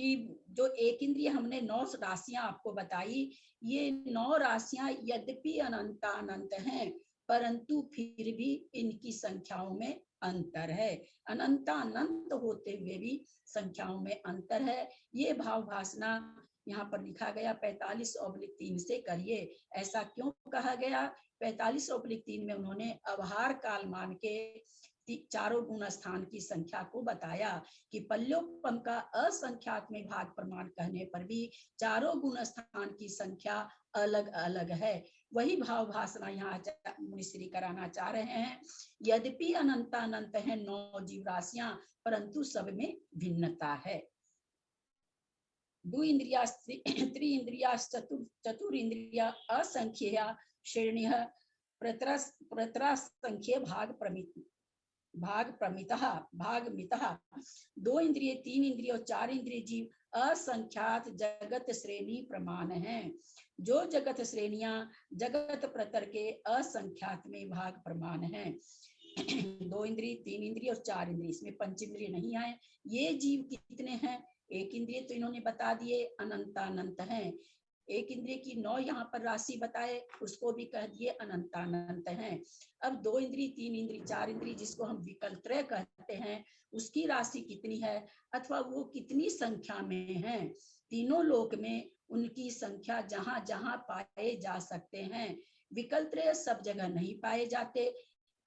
कि जो एक इंद्रिय हमने 9 राशियां आपको बताई, ये 9 राशियां यद्यपि अनंतानंत हैं, परंतु फिर भी इनकी संख्याओं में अंतर है। अनंतानंत होते हुए भी संख्याओं में अंतर है। ये भाव भासना यहाँ पर लिखा गया 45/3 से करिए। ऐसा क्यों कहा गया? 45/3 में उन्होंने अवहार काल मान के चारों गुण स्थान की संख्या को बताया कि पल्योपम का असंख्यात में भाग प्रमाण कहने पर भी चारों गुण स्थान की संख्या अलग अलग है। वही भाव भाषणा यहाँ मुनिश्री कराना चाह रहे हैं। यद्यपि अनंतानंत है 9 जीव राशियां, परंतु सब में भिन्नता है। द्विइंद्रिया त्रिइंद्रिया चतुरिंद्रिया असंख्य श्रेणी प्रत्रासंख्य भाग मितः 2 इंद्रिय 3 इंद्रिय और 4 इंद्रिय जीव असंख्यात जगत श्रेणी प्रमाण है। जो जगत श्रेणियां जगत प्रतर के असंख्यात में भाग प्रमाण है। 2 इंद्रिय 3 इंद्रिय और 4 इंद्रिय, इसमें पंच इंद्रिय नहीं आए। ये जीव कितने हैं? एक इंद्रिय तो इन्होंने बता दिए अनंतानंत हैं। एक इंद्रिय की 9 यहाँ पर राशि बताए, उसको भी कह दिए अनंतानंत हैं। अब 2 इंद्रिय 3 इंद्रिय 4 इंद्रिय जिसको हम विकल्पत्रय कहते हैं, उसकी राशि कितनी है अथवा वो कितनी संख्या में है? तीनों लोक में उनकी संख्या जहां जहां पाए जा सकते हैं। विकल्पत्रय सब जगह नहीं पाए जाते,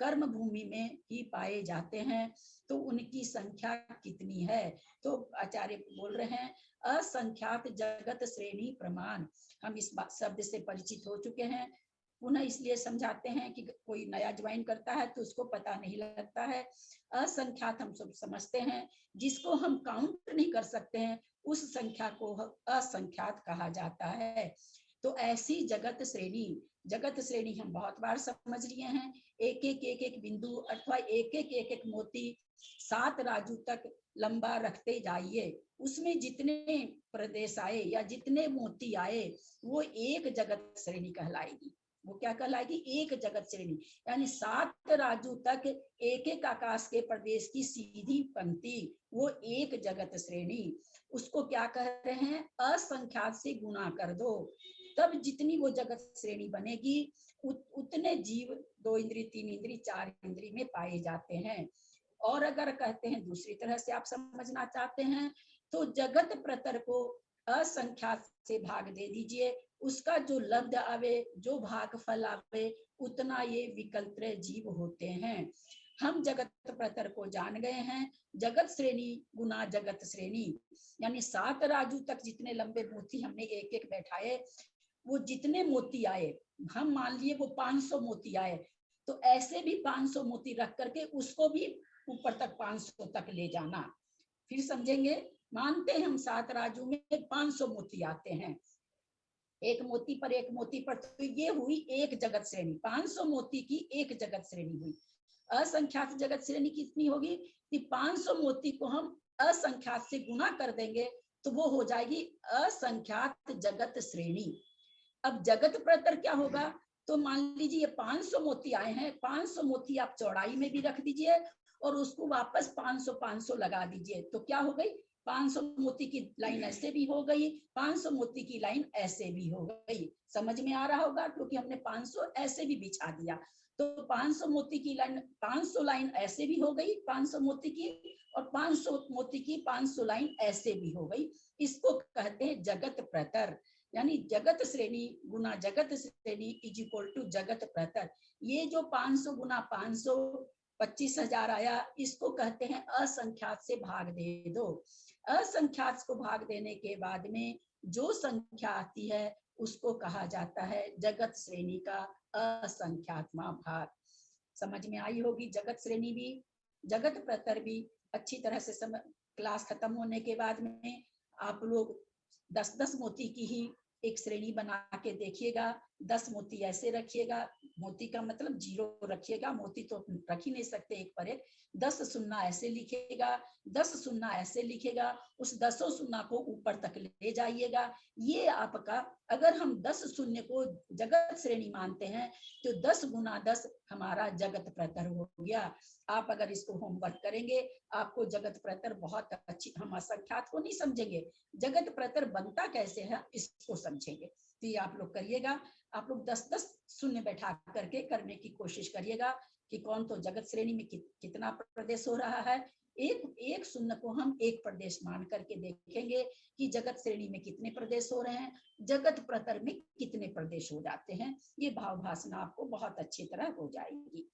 कर्म भूमि में ही पाए जाते हैं। तो उनकी संख्या कितनी है? तो आचार्य बोल रहे हैं असंख्यात जगत श्रेणी प्रमाण। हम इस शब्द से परिचित हो चुके हैं, पुनः इसलिए समझाते हैं कि कोई नया ज्वाइन करता है तो उसको पता नहीं लगता है। असंख्यात हम सब समझते हैं, जिसको हम काउंट नहीं कर सकते हैं उस संख्या को असंख्यात कहा जाता है। तो ऐसी जगत श्रेणी हम बहुत बार समझ लिए हैं। एक एक बिंदु अथवा एक एक मोती 7 राजू तक लंबा रखते जाइए, उसमें जितने प्रदेश आए या जितने मोती आए वो एक जगत श्रेणी कहलाएगी। वो क्या कहलाएगी? एक जगत श्रेणी। यानी 7 राजू तक एक एक आकाश के प्रदेश की सीधी पंक्ति, वो एक जगत श्रेणी। उसको क्या कह रहे हैं? असंख्यात से गुना कर दो, तब जितनी वो जगत श्रेणी बनेगी उतने जीव 2 इंद्रिय 3 इंद्रिय 4 इंद्रिय में पाए जाते हैं। और अगर कहते हैं दूसरी तरह से आप समझना चाहते हैं तो जगत प्रतर को असंख्यात से भाग दे दीजिए, उसका जो लब्ध आवे, जो भाग फल आवे, उतना ये विकल्पत्रय जीव होते हैं। हम जगत प्रतर को जान गए हैं। जगत श्रेणी गुना जगत श्रेणी, यानी 7 राजू तक जितने लंबे मोती हमने एक एक बैठाए, वो जितने मोती आए, हम मान लिए वो 500 मोती आए, तो ऐसे भी 500 मोती रख करके उसको भी ऊपर तक 500 तक ले जाना। फिर समझेंगे, मानते हैं हम 7 राजू में 500 मोती आते हैं, एक मोती पर एक मोती पर, तो ये हुई एक जगत श्रेणी। 500 मोती की एक जगत श्रेणी हुई। असंख्यात जगत श्रेणी कितनी होगी कि 500 मोती को हम असंख्यात से गुना कर देंगे तो वो हो जाएगी असंख्यात जगत श्रेणी। अब जगत प्रतर क्या होगा? तो मान लीजिए ये 500 मोती आए हैं, 500 मोती आप चौड़ाई में भी रख दीजिए और उसको वापस 500 लगा दीजिए, तो क्या हो गई? 500 मोती की लाइन ऐसे भी हो गई, 500 मोती की लाइन ऐसे भी हो गई। समझ में आ रहा होगा, क्योंकि हमने 500 ऐसे भी बिछा दिया। तो 500 मोती की लाइन, 500 लाइन ऐसे भी हो गई 500 मोती की, और 500 मोती की 500 लाइन ऐसे भी हो गई। इसको कहते हैं जगत प्रतर। यानी जगत श्रेणी गुना जगत श्रेणी इज इक्वल टू जगत प्रतर। ये जो 500 गुना 500 25,000 आया, इसको कहते हैं असंख्यात से भाग दे दो। असंख्यात को भाग देने के बाद में जो संख्या आती है उसको कहा जाता है जगत श्रेणी का असंख्यात्मा भाग। समझ में आई होगी जगत श्रेणी भी, जगत प्रतर भी अच्छी तरह से क्लास खत्म होने के बाद में आप लोग 10-10 मोती की ही एक श्रेणी बना के देखिएगा। 10 मोती ऐसे रखिएगा, मोती का मतलब 0 रखिएगा, मोती तो रख ही नहीं सकते एक पर एक। 10 शून्य ऐसे लिखेगा, 10 शून्य ऐसे लिखेगा, उस 10 शून्य को ऊपर तक ले जाइएगा। ये आपका, अगर हम 10 शून्य को जगत श्रेणी मानते हैं तो 10 गुना 10 हमारा जगत प्रतर हो गया। आप अगर इसको होमवर्क करेंगे, आपको जगत प्रतर बहुत अच्छी, हम असंख्यात को नहीं समझेंगे, जगत प्रतर बनता कैसे है इसको समझेंगे। तो ये आप लोग करिएगा। आप लोग 10-10 शून्य बैठा करके करने की कोशिश करिएगा कि कौन तो जगत श्रेणी में कितना प्रदेश हो रहा है। एक एक शून्य को हम एक प्रदेश मान करके देखेंगे कि जगत श्रेणी में कितने प्रदेश हो रहे हैं, जगत प्रतर में कितने प्रदेश हो जाते हैं। ये भाव भाषणा आपको बहुत अच्छी तरह हो जाएगी।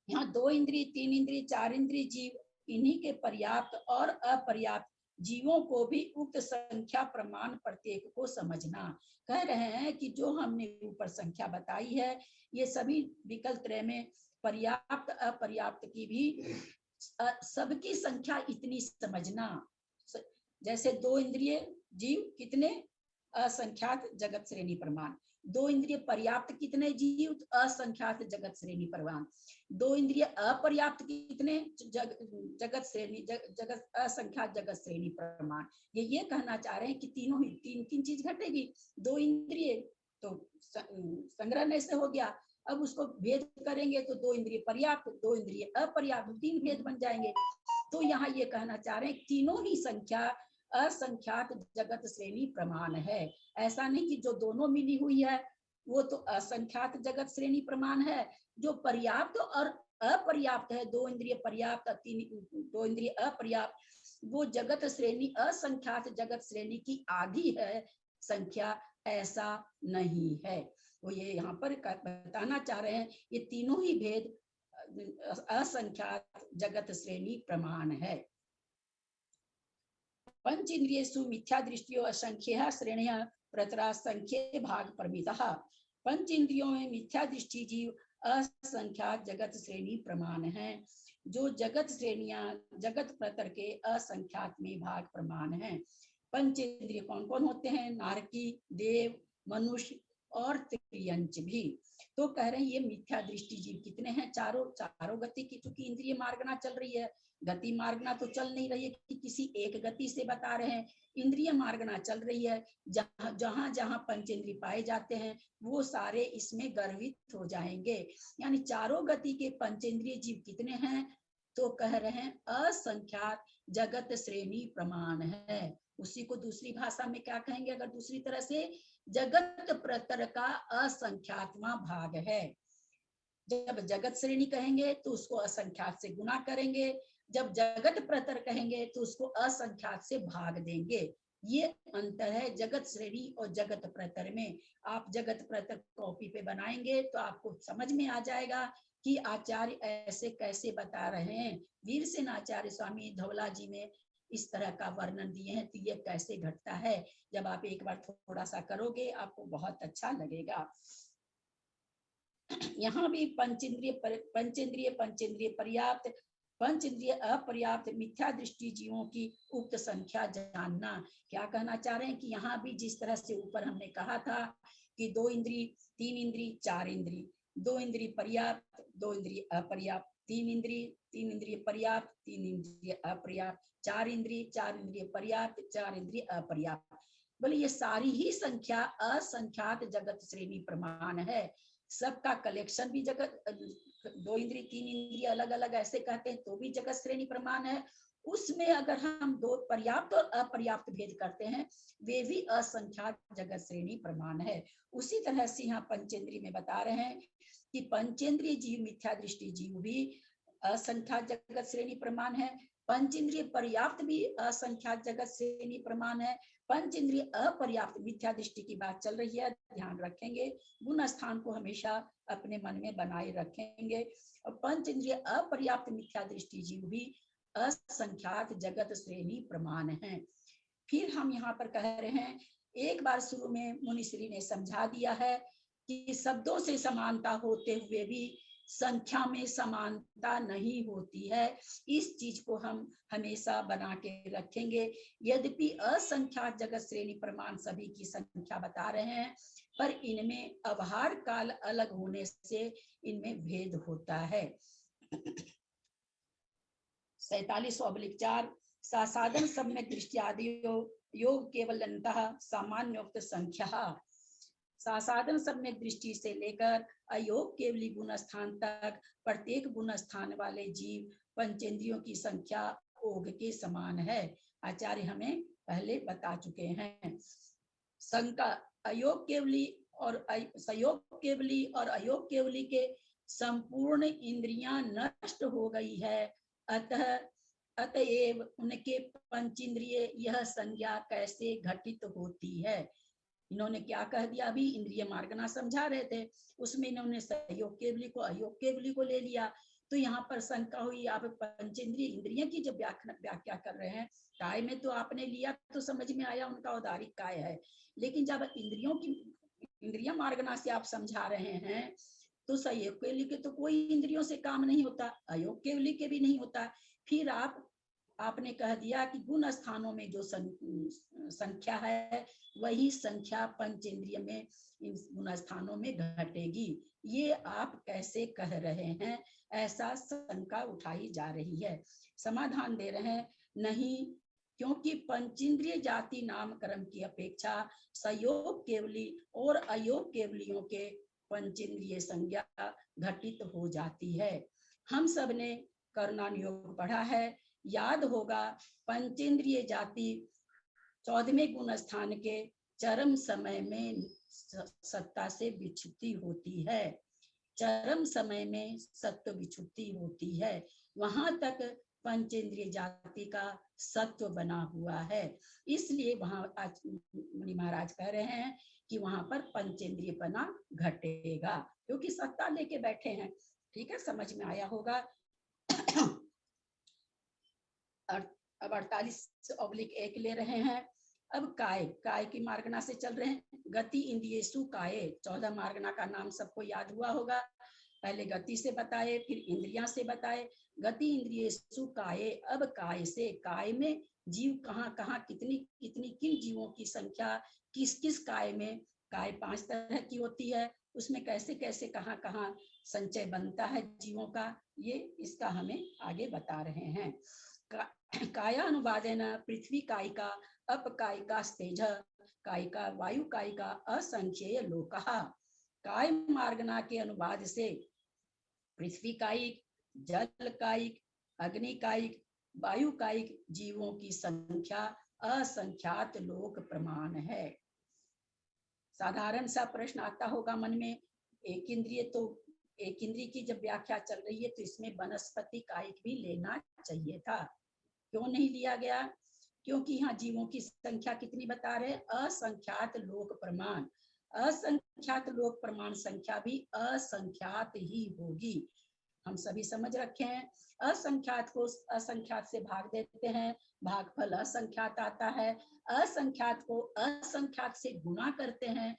यहाँ 2 इंद्रिय, 3 इंद्रिय, 4 इंद्रिय जीव, इन्हीं के पर्याप्त और अपर्याप्त जीवों को भी उक्त संख्या प्रमाण प्रत्येक को समझना। कह रहे हैं कि जो हमने ऊपर संख्या बताई है, ये सभी विकल्प त्रय में पर्याप्त अपर्याप्त की भी सबकी संख्या इतनी समझना। जैसे 2 इंद्रिय जीव कितने, असंख्यात जगत श्रेणी प्रमाण। 2 इंद्रिय पर्याप्त कितने जीव, असंख्यात जगत श्रेणी प्रमाण। 2 इंद्रिय अपर्याप्त कितने, जगत श्रेणी जगत असंख्यात जगत श्रेणी प्रमाण। ये कहना चाह रहे हैं कि तीनों ही तीन चीज घटेगी। 2 इंद्रिय तो संग्रहण से हो गया, अब उसको भेद करेंगे तो 2 इंद्रिय पर्याप्त, 2 इंद्रिय अपर्याप्त, 3 भेद बन जाएंगे। तो यहाँ ये कहना चाह रहे हैं तीनों ही संख्या असंख्यात जगत श्रेणी प्रमाण है। ऐसा नहीं कि जो दोनों मिली हुई है वो तो असंख्यात जगत श्रेणी प्रमाण है, जो पर्याप्त और अपर्याप्त है, 2 इंद्रिय पर्याप्त, 2 इंद्रिय अपर्याप्त, वो जगत श्रेणी असंख्यात जगत श्रेणी की आधी है संख्या, ऐसा नहीं है। वो ये यहाँ पर बताना चाह रहे हैं ये तीनों ही भेद असंख्यात जगत श्रेणी प्रमाण है। पंच इंद्रियेषु मिथ्या दृष्टियो असंख्य श्रेणियां प्रतरा संख्य भाग परमितः। पंच इंद्रियों में मिथ्या दृष्टि जीव असंख्यात जगत श्रेणी प्रमाण है। जो जगत श्रेणियां जगत प्रतर के असंख्यात में भाग प्रमाण है। पंच इंद्रिय कौन कौन होते हैं, नारकी, देव, मनुष्य और त्रियंच भी। तो कह रहे हैं ये मिथ्या दृष्टि जीव कितने हैं, चारों गति की, चूंकि इंद्रिय मार्गना चल रही है, गति मार्गना तो चल नहीं रही है कि किसी एक गति से बता रहे हैं, इंद्रिय मार्गना चल रही है। जहां जहां पंचेंद्रिय पाए जाते हैं वो सारे इसमें गर्वित हो जाएंगे। यानी चारों गति के पंचेंद्रिय जीव कितने हैं, तो कह रहे हैं असंख्यात जगत श्रेणी प्रमाण है। उसी को दूसरी भाषा में क्या कहेंगे, अगर दूसरी तरह से, जगत प्रतर का असंख्यातवां भाग है। जब जगत श्रेणी कहेंगे तो उसको असंख्यात से गुना करेंगे, जब जगत प्रतर कहेंगे तो उसको असंख्यात से भाग देंगे। ये अंतर है जगत श्रेणी और जगत प्रतर में। आप जगत प्रतर कॉपी पे बनाएंगे तो आपको समझ में आ जाएगा कि आचार्य ऐसे कैसे बता रहे हैं। वीरसेन आचार्य स्वामी धवला जी ने इस तरह का वर्णन दिए हैं, तो ये कैसे घटता है। जब आप एक बार थोड़ा सा करोगे आपको बहुत अच्छा लगेगा। यहाँ भी पंचेंद्रिय पंचेंद्रिय पर्याप्त, पंचेंद्रिय अपर्याप्त मिथ्या दृष्टि जीवों की उक्त संख्या जानना। क्या कहना चाह रहे हैं कि यहाँ भी जिस तरह से ऊपर हमने कहा था कि 2 इंद्रिय, 3 इंद्रिय, 4 इंद्रिय, 2 इंद्रिय पर्याप्त, 2 इंद्रिय अपर्याप्त, 3 इंद्रिय पर्याप्त, 3 इंद्रिय अपर्याप्त, 4 इंद्रिय पर्याप्त, 4 इंद्रिय अपर्याप्त। बोले ये सारी ही संख्या असंख्यात जगत श्रेणी प्रमाण है। सबका कलेक्शन भी जगत, 2 इंद्रिय 3 इंद्रिय अलग अलग ऐसे कहते हैं तो भी जगत श्रेणी प्रमाण है। उसमें अगर हम 2 पर्याप्त और अपर्याप्त भेद करते हैं वे भी असंख्यात जगत श्रेणी प्रमाण है। उसी तरह से यहाँ पंचेंद्रिय में बता रहे हैं कि पंचेंद्रिय जीव मिथ्या दृष्टि जीव भी असंख्यात जगत श्रेणी प्रमाण है। पंचेंद्रिय पर्याप्त भी असंख्यात जगत श्रेणी प्रमाण है। पंच इंद्रिय अपर्याप्त मिथ्या दृष्टि की बात चल रही है, ध्यान रखेंगे, गुण स्थान को हमेशा अपने मन में बनाए रखेंगे। और पंच इंद्रिय अपर्याप्त मिथ्या दृष्टि जीव भी असंख्यात जगत श्रेणी प्रमाण है। फिर हम यहाँ पर कह रहे हैं, एक बार शुरू में मुनिश्री ने समझा दिया है कि शब्दों से समानता होते हुए भी संख्या में समानता नहीं होती है। इस चीज को हम हमेशा बना के रखेंगे। यद्यपि असंख्यात जगत श्रेणी प्रमाण सभी की संख्या बता रहे हैं, पर इनमें अवहार काल अलग होने से इनमें भेद होता है। 47/4 साधन सम्यक दृष्टि आदि योग केवल अंतः सामान्योक्त संख्या। सासाधन सम्यक दृष्टि से लेकर अयोग केवली गुण स्थान तक प्रत्येक गुण स्थान वाले जीव पंचेंद्रियों की संख्या ओघ के समान है। आचार्य हमें पहले बता चुके हैं। संका अयोग केवली और सयोग केवली और अयोग केवली के संपूर्ण इंद्रियां नष्ट हो गई है, अतएव उनके पंचेंद्रिय यह संज्ञा कैसे घटित होती है। इन्होंने क्या कह दिया, अभी इंद्रिय मार्गना समझा रहे थे, उसमें इन्होंने सहयोग केवली को अयोग केवली को ले लिया। तो यहाँ पर शंका हुई, आप पंचेंद्रिय इंद्रियों की जब व्याख्या कर रहे हैं, काय में तो आपने लिया तो समझ में आया उनका औदारिक काय है, लेकिन जब इंद्रियों की इंद्रिय मार्गना से आप समझा रहे हैं तो सहयोग केवली के तो कोई इंद्रियों से काम नहीं होता, अयोग केवली के भी नहीं होता। फिर आपने कह दिया कि गुण स्थानों में जो संख्या है वही संख्या पंचेंद्रिय में इन गुण स्थानों में घटेगी। ये आप कैसे कह रहे हैं, ऐसा शंका उठाई जा रही है। समाधान दे रहे हैं, नहीं, क्योंकि पंचेंद्रिय जाति नामकरण की अपेक्षा सयोग केवली और अयोग केवलियों के पंचेंद्रिय संज्ञा घटित हो जाती है। हम सब ने कर्णानुयोग पढ़ा है, याद होगा, पंचेंद्रिय जाति 14वें गुण स्थान के चरम समय में सत्ता से विच्छुप्ति होती है। चरम समय में सत्व विच्छुप्ति होती है, वहां तक पंचेंद्रिय जाति का सत्व बना हुआ है। इसलिए वहां आज मुनि महाराज कह रहे हैं कि वहां पर पंचेंद्रियपना घटेगा, क्योंकि सत्ता लेके बैठे हैं। ठीक है, समझ में आया होगा। अब 48/1 ले रहे हैं। अब काय की मार्गना से चल रहे हैं। गति इंद्रियेषु काय, 14 मार्गना का नाम सबको याद हुआ होगा। पहले गति से बताए, फिर इंद्रियां से बताए। गति इंद्रियेषु काय, अब काय से, काय में जीव कहाँ कहाँ कितनी कितनी किन जीवों की संख्या किस किस काय में, काय 5 तरह की होती है, उसमें कैसे कैसे कहाँ कहाँ संचय बनता है जीवों का, ये इसका हमें आगे बता रहे हैं। काया अनुवादेन पृथ्वी कायिका अपकायिका तेज कायिका वायु कायिका असंख्येय लोकः। काय मार्गना के अनुवाद से पृथ्वी कायिक, जल कायिक, अग्नि कायिक, वायु कायिक जीवों की संख्या असंख्यात लोक प्रमाण है। साधारण सा प्रश्न आता होगा मन में, एक इंद्रिय की जब व्याख्या चल रही है तो इसमें वनस्पति कायिक भी लेना चाहिए था, क्यों नहीं लिया गया? क्योंकि यहाँ जीवों की संख्या कितनी बता रहे, असंख्यात लोक प्रमाण। असंख्यात लोक प्रमाण संख्या भी असंख्यात ही होगी, हम सभी समझ रखे हैं। असंख्यात को असंख्यात से भाग देते हैं, भागफल असंख्यात आता है। असंख्यात को असंख्यात से गुणा करते हैं,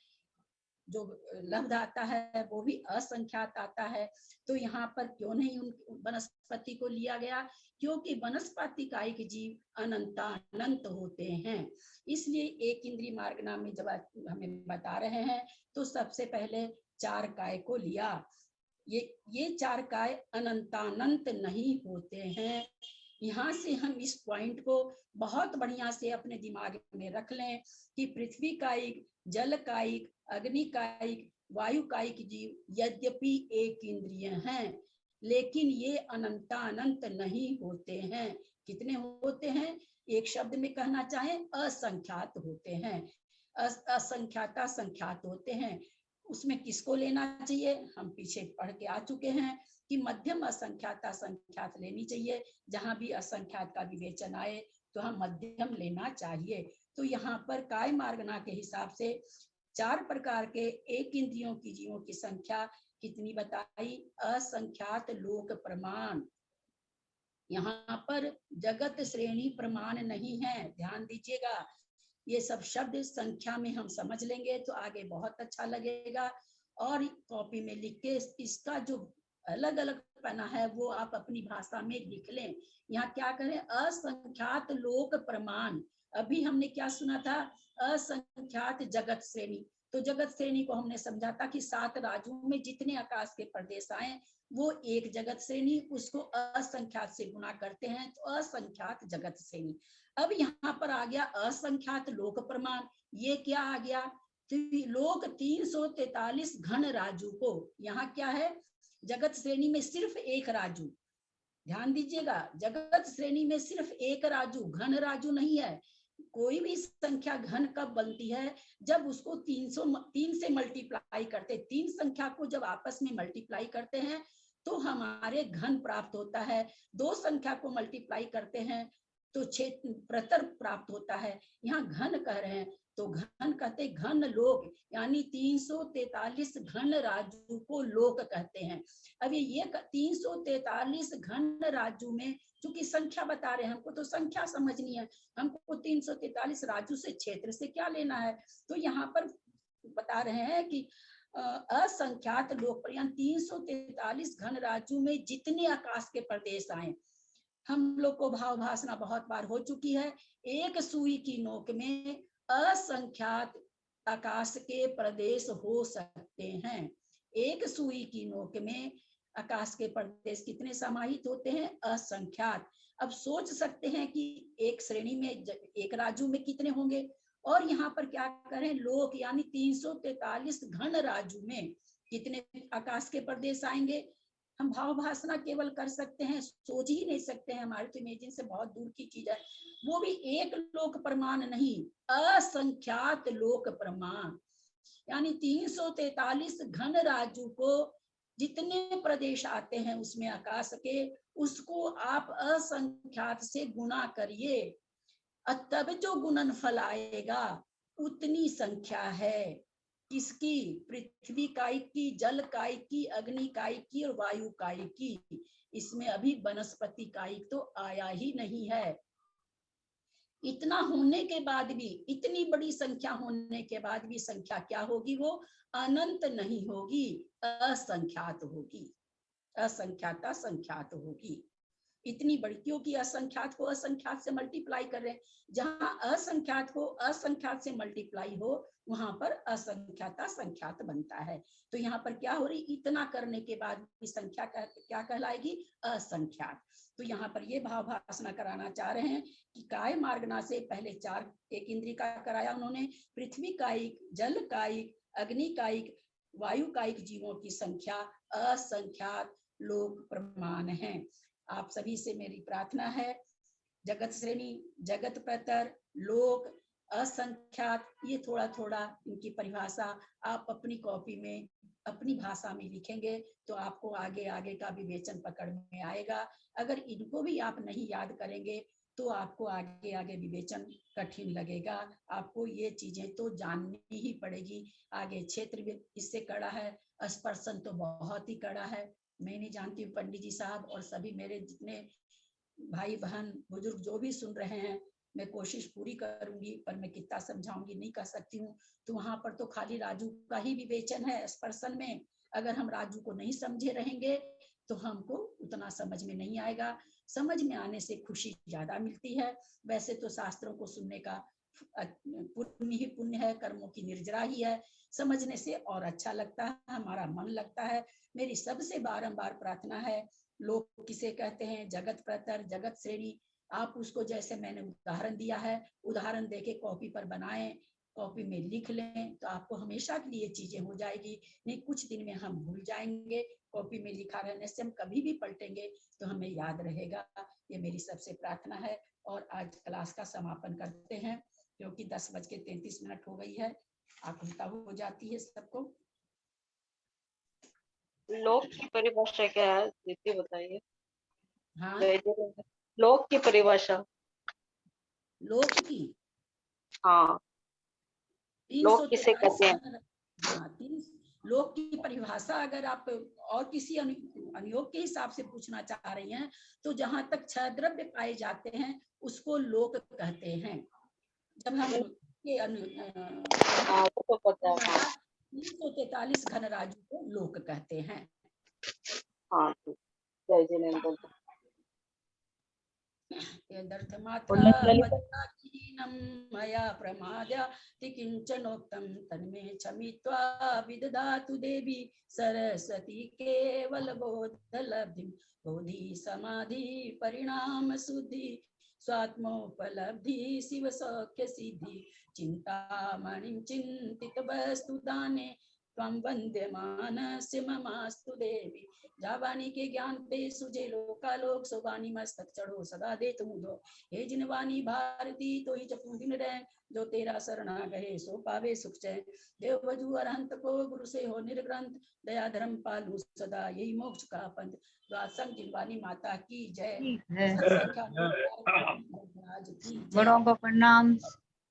जो लब्ध आता है वो भी असंख्यात आता है। तो यहाँ पर क्यों नहीं उन वनस्पति को लिया गया? क्योंकि वनस्पति कायिक जीव अनंत होते हैं। इसलिए एक इंद्रिय मार्गना में जब हमें बता रहे हैं तो सबसे पहले 4 काय को लिया। ये 4 काय अनंतानंत नहीं होते हैं। यहाँ से हम इस पॉइंट को बहुत बढ़िया से अपने दिमाग में रख लें कि पृथ्वी कायिक, जल कायिक, अग्नि कायिक, वायु कायिक जीव यद्यपि एक इंद्रिय हैं, लेकिन ये अनंतानंत नहीं होते हैं। कितने होते हैं? एक शब्द में कहना चाहें, असंख्यात होते हैं। असंख्याता संख्यात होते हैं। उसमें किसको लेना चाहिए? हम पीछे पढ़ के आ चुके हैं कि मध्यम असंख्याता संख्यात लेनी चाहिए। जहां भी असंख्यात का विवेचन आए तो हम मध्यम लेना चाहिए। तो यहाँ पर काय मार्गना के हिसाब से 4 प्रकार के एक इंद्रियों की जीवों की संख्या कितनी बताई? असंख्यात लोक प्रमाण। यहाँ पर जगत श्रेणी प्रमाण नहीं है, ध्यान दीजिएगा। ये सब शब्द संख्या में हम समझ लेंगे तो आगे बहुत अच्छा लगेगा। और कॉपी में लिख के इसका जो अलग अलग पना है वो आप अपनी भाषा में लिख लें। यहाँ क्या करें? असंख्यात लोक प्रमाण। अभी हमने क्या सुना था? असंख्यात जगत श्रेणी। तो जगत श्रेणी को हमने समझा था कि 7 राज्यों में जितने आकाश के प्रदेश आए वो एक जगत श्रेणी, उसको असंख्यात से गुणा करते हैं तो असंख्यात जगत श्रेणी। अब यहाँ पर आ गया असंख्यात लोक प्रमाण। ये क्या आ गया? तो लोक 343 घन राजू को, यहाँ क्या है, जगत श्रेणी में सिर्फ एक राजू, ध्यान दीजिएगा, जगत श्रेणी में सिर्फ एक राजू, घन राजू नहीं है। कोई भी संख्या घन कब बनती है, जब उसको 3 से मल्टीप्लाई करते, 3 संख्या को जब आपस में मल्टीप्लाई करते हैं तो हमारे घन प्राप्त होता है। 2 संख्या को मल्टीप्लाई करते हैं तो प्रतर प्राप्त होता है। यहाँ घन कह रहे हैं तो घन कहते, घन लोक, यानी 343 घन राजू को लोक कहते हैं। अब ये 343 घन राजू में, चूंकि संख्या बता रहे हैं, हमको तो संख्या समझनी है, हमको 343 राजू से क्षेत्र से क्या लेना है। तो यहाँ पर बता रहे हैं कि असंख्यात लोक, 343 घन राजू में जितने आकाश के प्रदेश आए, हम लोग को भाव भाषणा बहुत बार हो चुकी है, एक सुई की नोक में असंख्यात आकाश के प्रदेश हो सकते हैं। एक सुई की नोक में आकाश के प्रदेश कितने समाहित होते हैं, असंख्यात। अब सोच सकते हैं कि एक श्रेणी में, एक राजू में कितने होंगे, और यहाँ पर क्या करें, लोक यानी 343 घन राजू में कितने आकाश के प्रदेश आएंगे। हम भाव भाषणा केवल कर सकते हैं, सोच ही नहीं सकते हैं, हमारे तो इमेजिन से बहुत दूर की चीज है। वो भी एक लोक प्रमाण नहीं, असंख्यात लोक प्रमाण, यानी 343 घन राजू को जितने प्रदेश आते हैं उसमें आकाश के, उसको आप असंख्यात से गुणा करिए, तब जो गुणनफल आएगा उतनी संख्या है। किसकी, पृथ्वी काई की, जल काई की, अग्नि काई की और वायु काई की। इसमें अभी वनस्पति काई तो आया ही नहीं है। इतना होने के बाद भी, इतनी बड़ी संख्या होने के बाद भी संख्या क्या होगी, वो अनंत नहीं होगी, असंख्यात होगी, असंख्याता संख्यात होगी। इतनी बड़ी, क्योंकि असंख्यात को असंख्यात से मल्टीप्लाई कर रहे हैं, जहां असंख्यात को असंख्यात से मल्टीप्लाई हो वहां पर असंख्याता संख्यात बनता है। तो यहाँ पर क्या हो रही, इतना करने के बाद भी संख्या क्या कहलाएगी, असंख्यात। तो यहाँ पर ये भाव भाषणा कराना चाह रहे हैं कि काय मार्गना से पहले 4 एक इंद्रिय का कराया उन्होंने, पृथ्वी कायिक, जल कायिक, अग्नि कायिक, वायु कायिक जीवों की संख्या असंख्यात लोक प्रमाण है। आप सभी से मेरी प्रार्थना है, जगत श्रेणी, जगत प्रतर, लोक, असंख्यात, ये थोड़ा थोड़ा इनकी परिभाषा आप अपनी कॉपी में अपनी भाषा में लिखेंगे तो आपको आगे आगे का विवेचन पकड़ में आएगा। अगर इनको भी आप नहीं याद करेंगे तो आपको आगे आगे विवेचन कठिन लगेगा। आपको ये चीजें तो जाननी ही पड़ेगी। आगे क्षेत्र भी इससे कड़ा है, स्पर्शन तो बहुत ही कड़ा है। मैं नहीं जानती हूँ, पंडित जी साहब और सभी मेरे जितने भाई बहन बुजुर्ग जो भी सुन रहे हैं, मैं कोशिश पूरी करूंगी, पर मैं कितना समझाऊंगी नहीं कर सकती हूँ। तो वहां पर तो खाली राजू का ही विवेचन है स्पर्शन में। अगर हम राजू को नहीं समझे रहेंगे तो हमको उतना समझ में नहीं आएगा। समझ में आने से खुशी ज्यादा मिलती है। वैसे तो शास्त्रों को सुनने का पुण्य ही पुण्य है, कर्मों की निर्जरा ही है। समझने से और अच्छा लगता है, हमारा मन लगता है। मेरी सबसे बारंबार प्रार्थना है, लोग किसे कहते हैं, जगत प्रतर, जगत श्रेणी, आप उसको जैसे मैंने उदाहरण दिया है, उदाहरण देके कॉपी पर बनाएं, कॉपी में लिख लें तो आपको हमेशा के लिए चीजें हो जाएगी। नहीं कुछ दिन में हम भूल जाएंगे, कॉपी में लिखा रहने से हम कभी भी पलटेंगे तो हमें याद रहेगा। ये मेरी सबसे प्रार्थना है। और आज क्लास का समापन करते हैं क्योंकि 10:33 हो गई है, आकुलता हो जाती है सबको। लोक की परिभाषा क्या है दीदी बताइए। हाँ, लोक की परिभाषा, लोक की, हाँ, लोक किसे कहते हैं। 343 हाँ, 3 लोक की परिभाषा अगर आप और किसी अनुयोग के हिसाब से पूछना चाह रही हैं तो जहां तक 6 द्रव्य पाए जाते हैं उसको लोक कहते हैं। जब हम ये 343 घन राजू को लोक कहते हैं। हाँ, जय जिनेन्द्र। मया प्रमाद्याति किंचनोक्तं तन्मे क्षमित्वा विदधातु देवी सरस्वती केवल बोध लब्धि बोधि समाधि परिणाम शुद्धि स्वात्मोपलब्धि शिव सौख्य सिद्धि चिंतामणिं चिंतित वस्तु दाने त्वं वन्द्यमानस्य ममास्तु देवी। जावानी के ज्ञान पे सुझे लोकालोक सोवानी मस्तक चढ़ो सदा दे तुमुदो। हे जिनवानी भारती तो ही जपू दिन रह जो तेरा शरणा गए सो पावे सुख चैन। देव वजू अरहंत को गुरु से हो निर्ग्रंथ दया धर्म पालू सदा यही मोक्ष का पंथ। द्वासंग जिनवानी माता की जय। बड़ों को प्रणाम,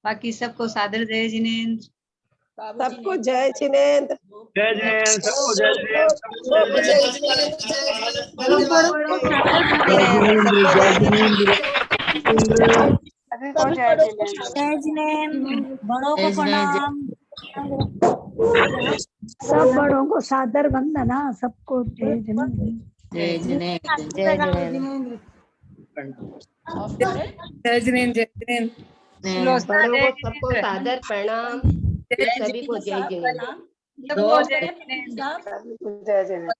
बाकी सबको सादर जय जिनेन्द्र। सबको जय जिनेन्द्र। जय जिनेन्द्र, सबको जय जिनेन्द्र, सबको जय जिनेन्द्र। जय जिनेन्द्र, बड़ों को प्रणाम। सब बड़ों को सादर वंदना, सबको जय जिनेन्द्र। जय जिनेन्द्र, जय जिनेन्द्र, जय जिनेन्द्र, जय जिनेन्द्र। बड़ों को सबको सादर प्रणाम, सभी को जय जिनेन्द्र। जय जिनेन्द्र, जय जिनेन्द्र।